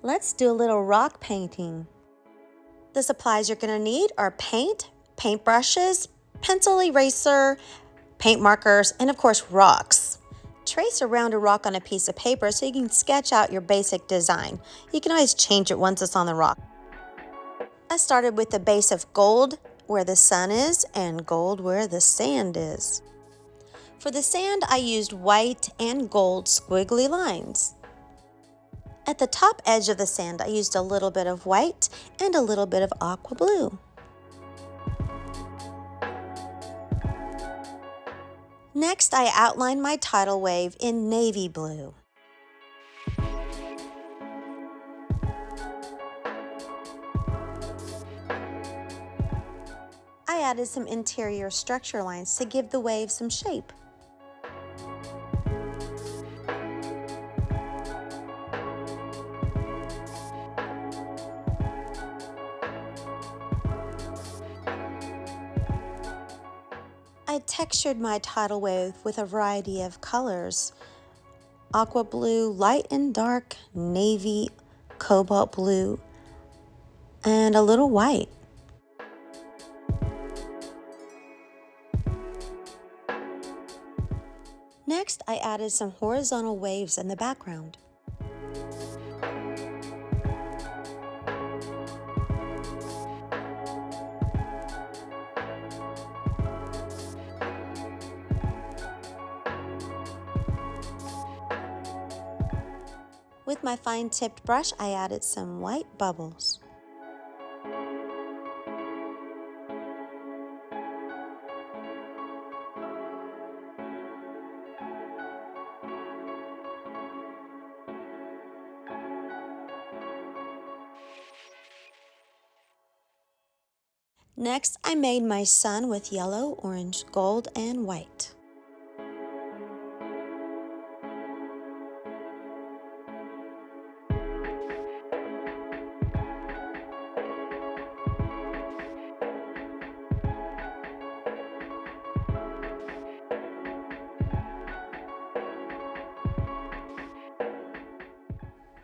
Let's do a little rock painting. The supplies you're going to need are paint, paintbrushes, pencil eraser, paint markers, and of course rocks. Trace around a rock on a piece of paper so you can sketch out your basic design. You can always change it once it's on the rock. I started with the base of gold where the sun is and gold where the sand is. For the sand, I used white and gold squiggly lines. At the top edge of the sand, I used a little bit of white and a little bit of aqua blue. Next, I outlined my tidal wave in navy blue. I added some interior structure lines to give the wave some shape. I textured my tidal wave with a variety of colors: aqua blue, light and dark, navy, cobalt blue, and a little white. Next, I added some horizontal waves in the background. With my fine-tipped brush, I added some white bubbles. Next, I made my sun with yellow, orange, gold, and white.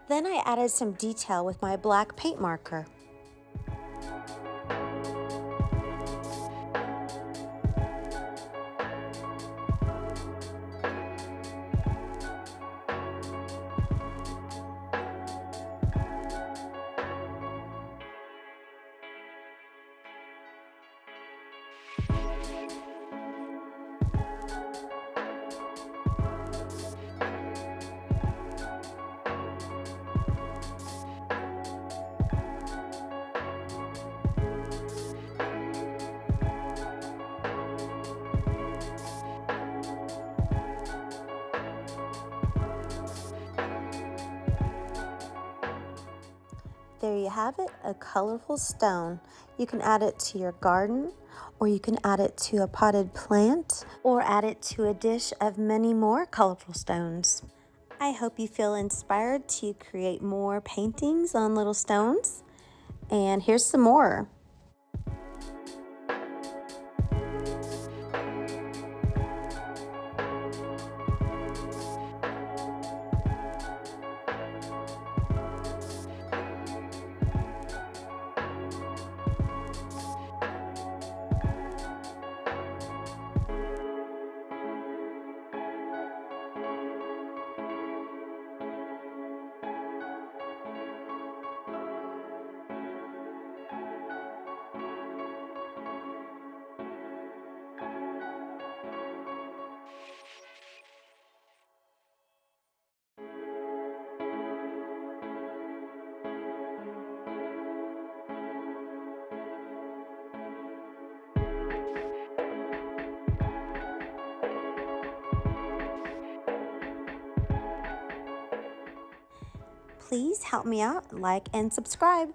Then I added some detail with my black paint marker. There you have it, a colorful stone. You can add it to your garden, or you can add it to a potted plant, or add it to a dish of many more colorful stones. I hope you feel inspired to create more paintings on little stones. And here's some more. Please help me out, like and subscribe.